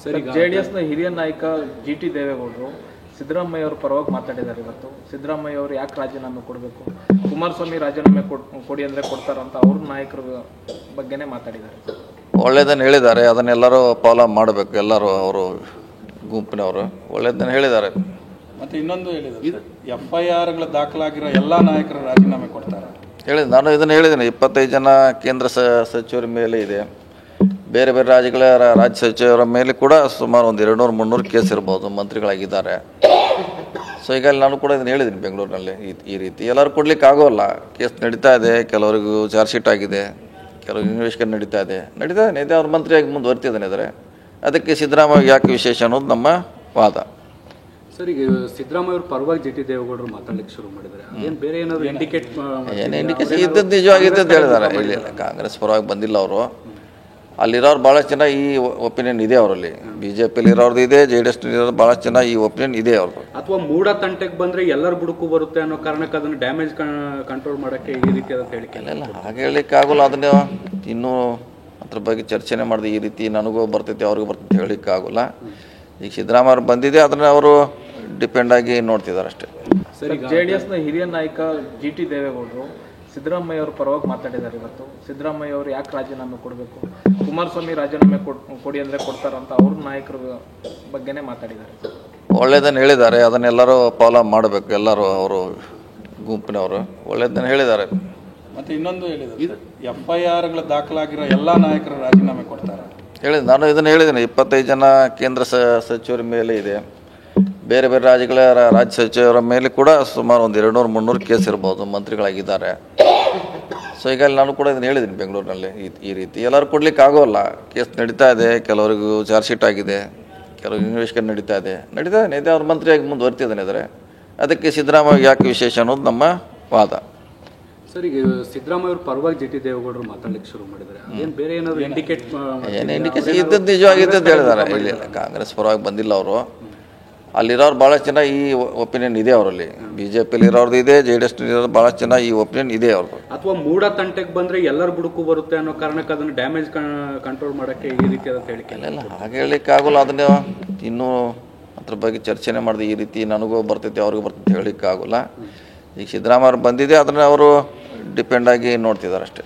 ಸರಿ, ಜೆಡಿಎಸ್ನ ಹಿರಿಯ ನಾಯಕ ಜಿಟಿ ದೇವೇಗೌಡರು ಸಿದ್ದರಾಮಯ್ಯ ಅವರ ಪರವಾಗಿ ಮಾತಾಡಿದ್ದಾರೆ. ಇವತ್ತು ಸಿದ್ದರಾಮಯ್ಯ ಅವರು ಯಾಕೆ ರಾಜೀನಾಮೆ ಕೊಡಬೇಕು, ಕುಮಾರಸ್ವಾಮಿ ರಾಜೀನಾಮೆ ಕೊಡಿ ಅಂದರೆ ಕೊಡ್ತಾರಂತ ಅವ್ರ ನಾಯಕರ ಬಗ್ಗೆನೇ ಮಾತಾಡಿದ್ದಾರೆ. ಒಳ್ಳೆಯದನ್ನು ಹೇಳಿದ್ದಾರೆ, ಅದನ್ನೆಲ್ಲರೂ ಫಾಲೋ ಮಾಡಬೇಕು. ಎಲ್ಲರೂ ಅವರು ಗುಂಪಿನವರು ಒಳ್ಳೆಯದನ್ನು ಹೇಳಿದ್ದಾರೆ. ಮತ್ತು ಇನ್ನೊಂದು ಹೇಳಿದ್ದಾರೆ, FIRಗಳು ದಾಖಲಾಗಿರೋ ಎಲ್ಲ ನಾಯಕರು ರಾಜೀನಾಮೆ ಕೊಡ್ತಾರೆ ನಾನು ಇದನ್ನು ಹೇಳಿದ್ದೀನಿ. 25 ಜನ ಕೇಂದ್ರ ಸಚಿವರ ಮೇಲೆ ಇದೆ, ಬೇರೆ ಬೇರೆ ರಾಜ್ಯಗಳ ರಾಜ್ಯ ಸಚಿವರ ಮೇಲೆ ಕೂಡ ಸುಮಾರು ಒಂದು 200-300 ಕೇಸ್ ಇರ್ಬೋದು, ಮಂತ್ರಿಗಳಾಗಿದ್ದಾರೆ. ಸೊ ಈಗ ನಾನು ಕೂಡ ಇದನ್ನು ಹೇಳಿದ್ದೀನಿ ಬೆಂಗಳೂರಿನಲ್ಲಿ. ಈ ರೀತಿ ಎಲ್ಲರೂ ಕೊಡ್ಲಿಕ್ಕೆ ಆಗೋಲ್ಲ. ಕೇಸ್ ನಡೀತಾ ಇದೆ, ಕೆಲವರಿಗೂ ಚಾರ್ಜ್ ಶೀಟ್ ಆಗಿದೆ, ಕೆಲವ್ರಿಗೆ ಇನ್ವೆಸ್ಟಿಗೇಷನ್ ನಡೀತಾ ಇದೆ. ಅವ್ರ ಮಂತ್ರಿಯಾಗಿ ಮುಂದುವರ್ತಿದ್ದಾನೆ ಇದ್ದಾರೆ. ಅದಕ್ಕೆ ಸಿದ್ದರಾಮಯ್ಯ ಯಾಕೆ ವಿಶೇಷ ಅನ್ನೋದು ನಮ್ಮ ವಾದ. ಸರ್, ಈಗ ಸಿದ್ದರಾಮಯ್ಯ ಅವ್ರ ಪರವಾಗಿ ಜಿಟಿ ದೇವೇಗೌಡರು ಮಾತಾಡ್ಲಿಕ್ಕೆ ಶುರು ಮಾಡಿದ್ದಾರೆ. ಏನು ಬೇರೆ ಏನಾದ್ರು ಇಂಡಿಕೇಶನ್ ಇದ್ದದ್ದು ನಿಜವಾಗಿದ್ದದ್ದು ಹೇಳಿದ್ದಾರೆ. ಇಲ್ಲ, ಕಾಂಗ್ರೆಸ್ ಪರವಾಗಿ ಬಂದಿಲ್ಲ ಅವರು. ಅಲ್ಲಿರೋರು ಭಾಳಷ್ಟು ಜನ ಈ ಒಪಿನಿಯನ್ ಇದೆ ಅವರಲ್ಲಿ. BJPಯಲ್ಲಿ ಇರೋರ್ದು ಇದೆ, JDS ಇರೋದು ಭಾಳಷ್ಟು ಜನ ಈ ಒಪಿನಿಯನ್ ಇದೆ ಅವ್ರದ್ದು. ಅಥವಾ ಮೂಡ ತಂಟೆಗೆ ಬಂದರೆ ಎಲ್ಲರ ಬುಡಕ್ಕೂ ಬರುತ್ತೆ ಅನ್ನೋ ಕಾರಣಕ್ಕೆ ಅದನ್ನು ಡ್ಯಾಮೇಜ್ ಕಂಟ್ರೋಲ್ ಮಾಡೋಕ್ಕೆ ಈ ರೀತಿಯಾದ ಹೇಳಿಕೆ ಇಲ್ಲ, ಹಾಗೆ ಹೇಳಲಿಕ್ಕೆ ಆಗೋಲ್ಲ. ಅದನ್ನು ಇನ್ನೂ ಅದ್ರ ಬಗ್ಗೆ ಚರ್ಚೆನೇ ಮಾಡಿದೆ. ಈ ರೀತಿ ನನಗೂ ಬರ್ತೈತೆ ಅವ್ರಿಗೂ ಬರ್ತೈತೆ ಹೇಳಲಿಕ್ಕೆ ಆಗೋಲ್ಲ. ಈಗ ಸಿದ್ದರಾಮಯ್ಯ ಬಂದಿದೆ, ಅದನ್ನು ಅವರು ಡಿಪೆಂಡ್ ಆಗಿ ನೋಡ್ತಿದ್ದಾರೆ ಅಷ್ಟೇ. ಸರಿ, JDSನ ಹಿರಿಯ ನಾಯಕ ಜಿಟಿ ದೇವೇಗೌಡರು ಸಿದ್ದರಾಮಯ್ಯ ಅವರ ಪರವಾಗಿ ಮಾತಾಡಿದ್ದಾರೆ. ಇವತ್ತು ಸಿದ್ದರಾಮಯ್ಯ ಅವರು ಯಾಕೆ ರಾಜೀನಾಮೆ ಕೊಡಬೇಕು, ಕುಮಾರಸ್ವಾಮಿ ರಾಜೀನಾಮೆ ಕೊಡಿ ಅಂದರೆ ಕೊಡ್ತಾರಂತ ಅವ್ರ ನಾಯಕರ ಬಗ್ಗೆನೇ ಮಾತಾಡಿದ್ದಾರೆ. ಒಳ್ಳೆಯದನ್ನು ಹೇಳಿದ್ದಾರೆ, ಅದನ್ನೆಲ್ಲರೂ ಫಾಲೋ ಮಾಡಬೇಕು. ಎಲ್ಲರೂ ಅವರು ಗುಂಪಿನವರು ಒಳ್ಳೆಯದನ್ನು ಹೇಳಿದ್ದಾರೆ. ಮತ್ತು ಇನ್ನೊಂದು ಹೇಳಿದ್ದಾರೆ, FIRಗಳು ದಾಖಲಾಗಿರೋ ಎಲ್ಲ ನಾಯಕರು ರಾಜೀನಾಮೆ ಕೊಡ್ತಾರೆ ನಾನು ಇದನ್ನು ಹೇಳಿದ್ದೀನಿ. 25 ಜನ ಕೇಂದ್ರ ಸಚಿವರ ಮೇಲೆ ಇದೆ, ಬೇರೆ ಬೇರೆ ರಾಜ್ಯಗಳ ರಾಜ್ಯ ಸಚಿವರ ಮೇಲೆ ಕೂಡ ಸುಮಾರು ಒಂದು 200-300 ಕೇಸ್ ಇರ್ಬೋದು, ಮಂತ್ರಿಗಳಾಗಿದ್ದಾರೆ. ಸೊ ಈಗ ನಾನು ಕೂಡ ಇದನ್ನು ಹೇಳಿದ್ದೀನಿ ಬೆಂಗಳೂರಿನಲ್ಲಿ. ಈ ರೀತಿ ಎಲ್ಲರೂ ಕೊಡ್ಲಿಕ್ಕೆ ಆಗೋಲ್ಲ. ಕೇಸ್ ನಡೀತಾ ಇದೆ, ಕೆಲವರಿಗೂ ಚಾರ್ಜ್ ಶೀಟ್ ಆಗಿದೆ, ಕೆಲವ್ರಿಗೆ ಇನ್ವೆಸ್ಟಿಗೇಷನ್ ನಡೀತಾ ಇದೆ. ಅವ್ರ ಮಂತ್ರಿಯಾಗಿ ಮುಂದುವರ್ತಿದ್ದಾನೆ ಇದ್ದಾರೆ. ಅದಕ್ಕೆ ಸಿದ್ದರಾಮಯ್ಯ ಯಾಕೆ ವಿಶೇಷ ಅನ್ನೋದು ನಮ್ಮ ವಾದ. ಸರ್, ಈಗ ಸಿದ್ದರಾಮಯ್ಯ ಅವ್ರ ಪರವಾಗಿ ಜಿಟಿ ದೇವೇಗೌಡರು ಮಾತಾಡ್ಲಿಕ್ಕೆ ಶುರು ಮಾಡಿದ್ದಾರೆ. ಏನು ಬೇರೆ ಏನಾದ್ರು ಇಂಡಿಕೇಶನ್ ಇದ್ದದ್ದು ನಿಜವಾಗಿದ್ದದ್ದು ಹೇಳಿದ್ದಾರೆ. ಇಲ್ಲ, ಕಾಂಗ್ರೆಸ್ ಪರವಾಗಿ ಬಂದಿಲ್ಲ ಅವರು. ಅಲ್ಲಿರೋರು ಭಾಳಷ್ಟು ಜನ ಈ ಒಪಿನಿಯನ್ ಇದೆ ಅವರಲ್ಲಿ. BJPಯಲ್ಲಿ ಇರೋರ್ದು ಇದೆ, JDS ಇರೋದು ಭಾಳಷ್ಟು ಜನ ಈ ಒಪಿನಿಯನ್ ಇದೆ ಅವ್ರದ್ದು. ಅಥವಾ ಮೂಡ ತಂಟೆಗೆ ಬಂದರೆ ಎಲ್ಲರ ಬುಡಕ್ಕೂ ಬರುತ್ತೆ ಅನ್ನೋ ಕಾರಣಕ್ಕೆ ಅದನ್ನು ಡ್ಯಾಮೇಜ್ ಕಂಟ್ರೋಲ್ ಮಾಡೋಕ್ಕೆ ಈ ರೀತಿಯಾದ ಹೇಳಿಕೆ ಇಲ್ಲ, ಹಾಗೆ ಹೇಳಲಿಕ್ಕೆ ಆಗೋಲ್ಲ. ಅದನ್ನು ಇನ್ನೂ ಅದ್ರ ಬಗ್ಗೆ ಚರ್ಚೆನೇ ಮಾಡಿದೆ. ಈ ರೀತಿ ನನಗೂ ಬರ್ತೈತೆ ಅವ್ರಿಗೂ ಬರ್ತೈತೆ ಹೇಳಲಿಕ್ಕೆ ಆಗೋಲ್ಲ. ಈಗ ಸಿದ್ದರಾಮಯ್ಯ ಬಂದಿದೆ, ಅದನ್ನು ಅವರು ಡಿಪೆಂಡ್ ಆಗಿ ನೋಡ್ತಿದ್ದಾರೆ ಅಷ್ಟೇ.